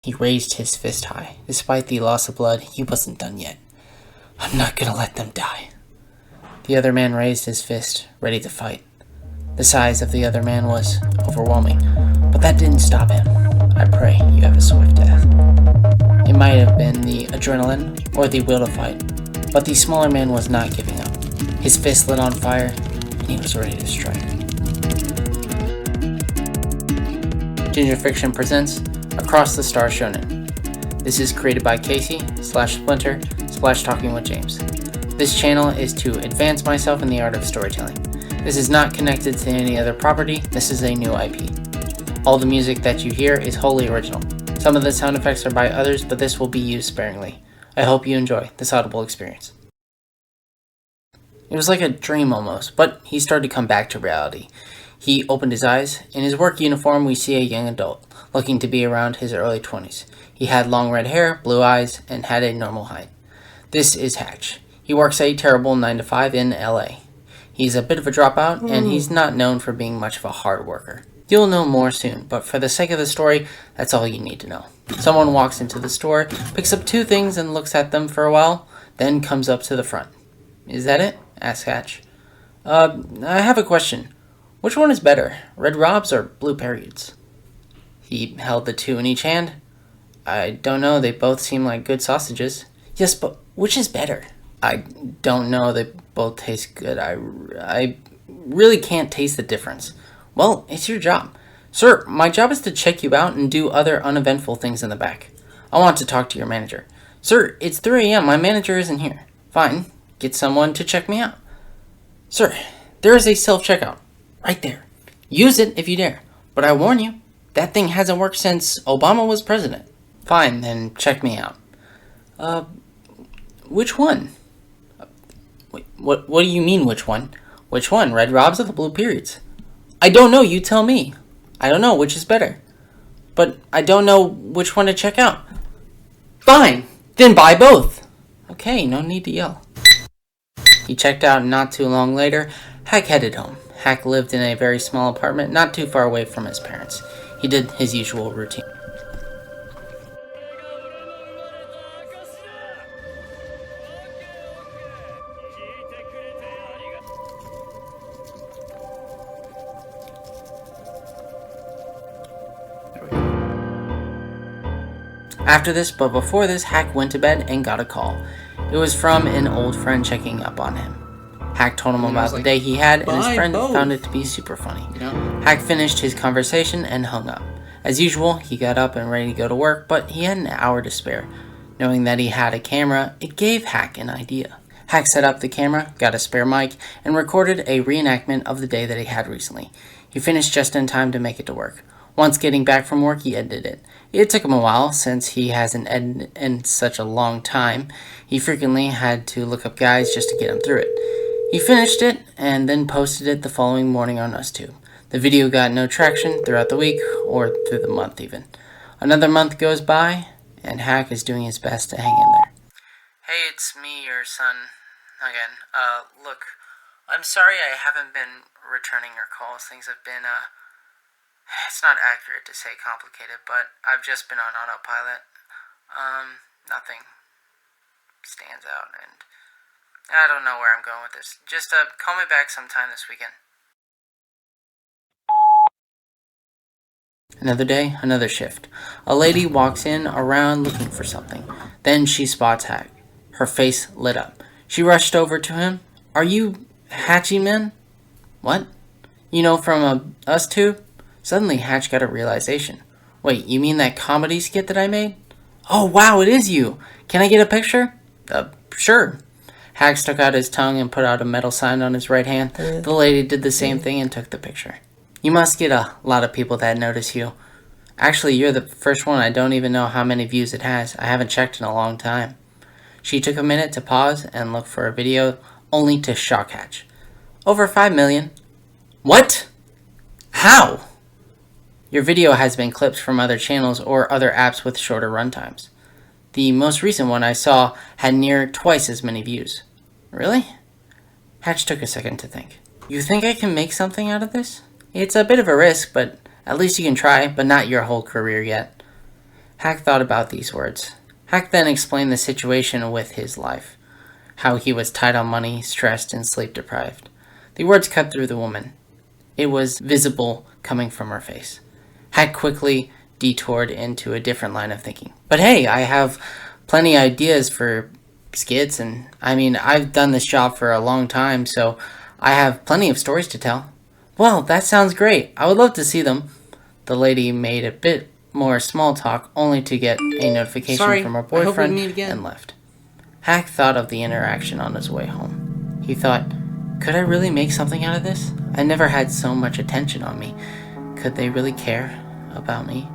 He raised his fist high. Despite the loss of blood, he wasn't done yet. I'm not gonna let them die. The other man raised his fist, ready to fight. The size of the other man was overwhelming, but that didn't stop him. I pray you have a swift death. It might have been the adrenaline or the will to fight, but the smaller man was not giving up. His fist lit on fire, and he was ready to strike. Ginger Fiction presents Across the Star Shonen. This is created by Casey/Splinter/Talking with James. This channel is to advance myself in the art of storytelling. This is not connected to any other property, this is a new IP. All the music that you hear is wholly original. Some of the sound effects are by others, but this will be used sparingly. I hope you enjoy this audible experience. It was like a dream almost, but he started to come back to reality. He opened his eyes. In his work uniform, we see a young adult, looking to be around his early 20s. He had long red hair, blue eyes, and had a normal height. This is Hatch. He works a terrible 9 to 5 in LA. He's a bit of a dropout, and he's not known for being much of a hard worker. You'll know more soon, but for the sake of the story, that's all you need to know. Someone walks into the store, picks up 2 things and looks at them for a while, then comes up to the front. Is that it? Asks Hatch. I have a question. Which one is better, red robs or blue periods? He held the 2 in each hand. I don't know, they both seem like good sausages. Yes, but which is better? I don't know, they both taste good. I really can't taste the difference. Well, it's your job. Sir, my job is to check you out and do other uneventful things in the back. I want to talk to your manager. Sir, it's 3 a.m. My manager isn't here. Fine, get someone to check me out. Sir, there is a self-checkout. Right there. Use it if you dare. But I warn you, that thing hasn't worked since Obama was president. Fine, then check me out. Which one? Wait, what do you mean, which one? Which one, red robs or the blue periods? I don't know, you tell me. I don't know, which is better. But I don't know which one to check out. Fine, then buy both. Okay, no need to yell. He checked out, and not too long later, Hack headed home. Hack lived in a very small apartment not too far away from his parents. He did his usual routine. After this, but before this, Hack went to bed and got a call. It was from an old friend checking up on him. Hack told him about the day he had, and his friend found it to be super funny. Hack finished his conversation and hung up. As usual, he got up and ready to go to work, but he had an hour to spare. Knowing that he had a camera, it gave Hack an idea. Hack set up the camera, got a spare mic, and recorded a reenactment of the day that he had recently. He finished just in time to make it to work. Once getting back from work, he edited it. It took him a while, since he hasn't edited in such a long time. He frequently had to look up guides just to get him through it. He finished it, and then posted it the following morning on UsTube. The video got no traction throughout the week, or through the month even. Another month goes by, and Hack is doing his best to hang in there. Hey, it's me, your son, again. Look, I'm sorry I haven't been returning your calls. Things have been, it's not accurate to say complicated, but I've just been on autopilot. Nothing stands out, and I don't know where I'm going with this. Just, call me back sometime this weekend. Another day, another shift. A lady walks in around looking for something. Then she spots Hack. Her face lit up. She rushed over to him. Are you Hatchy Man? What? You know from UsTube? Suddenly Hatch got a realization. Wait, you mean that comedy skit that I made? Oh wow, it is you! Can I get a picture? Sure. Hack stuck out his tongue and put out a metal sign on his right hand. The lady did the same thing and took the picture. You must get a lot of people that notice you. Actually, you're the first one. I don't even know how many views it has. I haven't checked in a long time. She took a minute to pause and look for a video, only to shock Hatch. Over 5 million. What? How? Your video has been clipped from other channels or other apps with shorter runtimes. The most recent one I saw had near twice as many views. Really? Hatch took a second to think. You think I can make something out of this? It's a bit of a risk, but at least you can try, but not your whole career yet. Hack thought about these words. Hack then explained the situation with his life. How he was tight on money, stressed, and sleep deprived. The words cut through the woman. It was visible coming from her face. Hack quickly detoured into a different line of thinking. But hey, I have plenty of ideas for skits, and I've done this job for a long time, so I have plenty of stories to tell. Well, that sounds great. I would love to see them. The lady made a bit more small talk, only to get a notification from her boyfriend and left. Hack thought of the interaction on his way home. He thought, could I really make something out of this? I never had so much attention on me. Could they really care about me?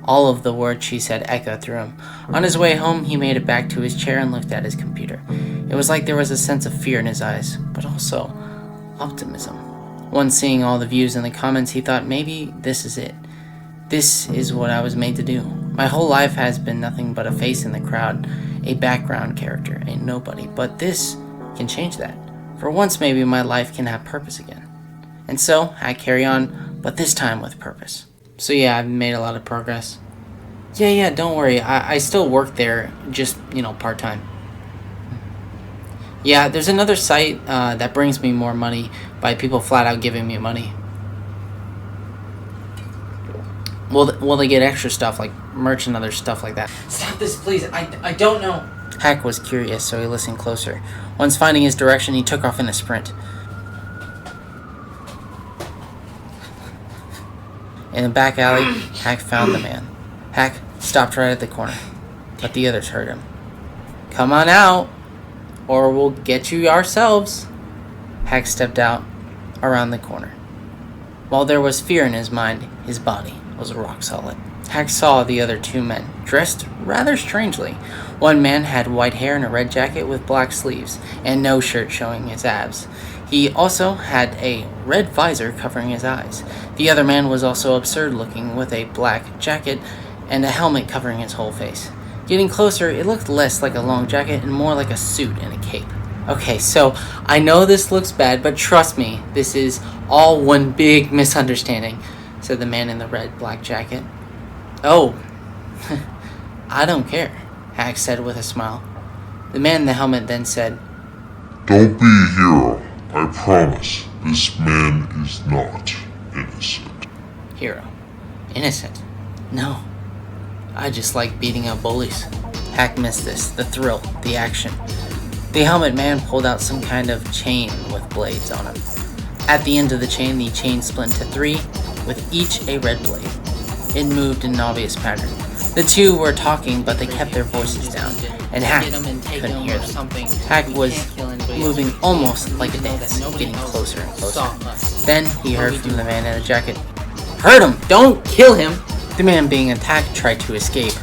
All of the words she said echoed through him. On his way home, he made it back to his chair and looked at his computer. It was like there was a sense of fear in his eyes, but also optimism. Once seeing all the views and the comments, he thought, maybe this is it. This is what I was made to do. My whole life has been nothing but a face in the crowd, a background character, a nobody. But this can change that. For once, maybe my life can have purpose again. And so, I carry on, but this time with purpose. So yeah, I've made a lot of progress. Yeah, don't worry. I still work there, just, part-time. Yeah, there's another site that brings me more money by people flat out giving me money. Will they get extra stuff like merch and other stuff like that? Stop this, please. I don't know. Hack was curious, so he listened closer. Once finding his direction, he took off in a sprint. In the back alley, Hack found the man. Hack stopped right at the corner, but the others heard him. Come on out, or we'll get you ourselves. Hack stepped out around the corner. While there was fear in his mind, his body was rock solid. Hack saw the other two men, dressed rather strangely. One man had white hair and a red jacket with black sleeves, and no shirt showing his abs. He also had a red visor covering his eyes. The other man was also absurd looking, with a black jacket and a helmet covering his whole face. Getting closer, it looked less like a long jacket and more like a suit and a cape. Okay, so I know this looks bad, but trust me, this is all one big misunderstanding, said the man in the red-black jacket. Oh, I don't care, Hack said with a smile. The man in the helmet then said, Don't be a hero. I promise, this man is not innocent. Hero. Innocent? No. I just like beating up bullies. Hack missed this, the thrill, the action. The helmet man pulled out some kind of chain with blades on him. At the end of the chain split into three, with each a red blade. It moved in an obvious pattern. The two were talking, but they kept their voices down, and Hack couldn't hear them. Hack was moving almost like a dance, getting closer and closer. Then he heard from the man in the jacket, Hurt him! Don't kill him! The man being attacked tried to escape,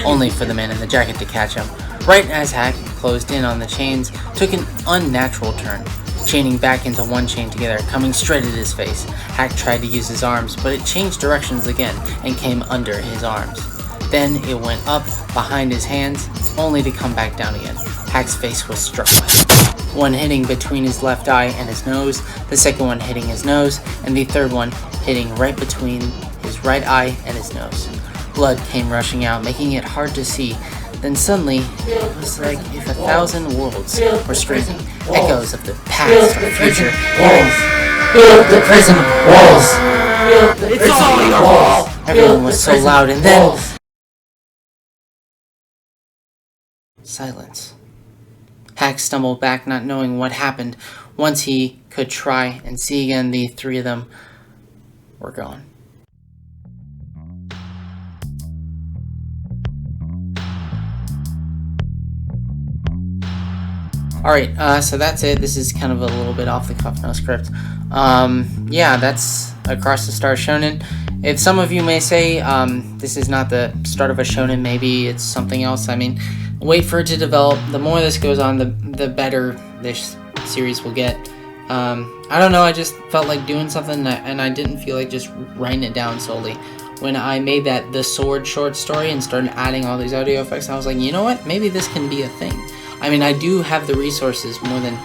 only for the man in the jacket to catch him. Right as Hack closed in on the chains, took an unnatural turn, chaining back into one chain together, coming straight at his face. Hack tried to use his arms, but it changed directions again and came under his arms. Then it went up behind his hands, only to come back down again. Hack's face was struck by one hitting between his left eye and his nose, the second one hitting his nose, and the third one hitting right between his right eye and his nose. Blood came rushing out, making it hard to see. Then suddenly, it was like if 1,000 worlds were screaming, echoes of the past or future. Build the prison walls! It's all your walls! Everyone was so loud, and then silence. Hack stumbled back, not knowing what happened. Once he could try and see again, the three of them were gone. Alright, so that's it. This is kind of a little bit off the cuff, no script. Yeah, that's Across the Stars Shonen. If some of you may say, this is not the start of a shonen, maybe it's something else. Wait for it to develop. The more this goes on, the better this series will get. I don't know, I just felt like doing something, and I didn't feel like just writing it down solely. When I made that The Sword short story and started adding all these audio effects, I was like, you know what? Maybe this can be a thing. I do have the resources more than,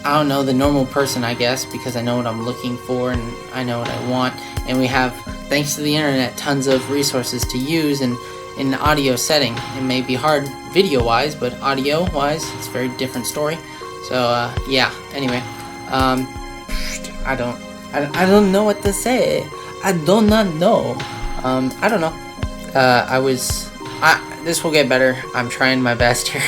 the normal person, I guess, because I know what I'm looking for and I know what I want. And we have thanks to the internet, tons of resources to use in an audio setting. It may be hard video-wise, but audio-wise, it's a very different story. So, yeah, anyway, I don't know what to say. I do not know. I don't know. This will get better. I'm trying my best here.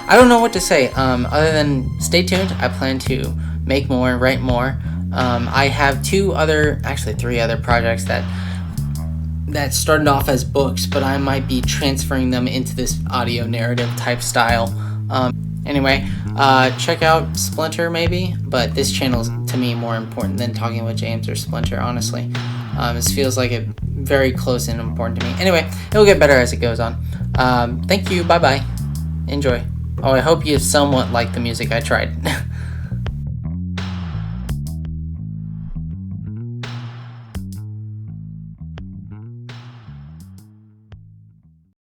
I don't know what to say, other than stay tuned. I plan to make more, write more. I have three other projects that started off as books, but I might be transferring them into this audio narrative type style. Anyway, check out Splinter maybe, but this channel is to me more important than talking with James or Splinter, honestly. This feels like it very close and important to me. Anyway, it'll get better as it goes on. Thank you, bye-bye. Enjoy. Oh, I hope you somewhat like the music I tried.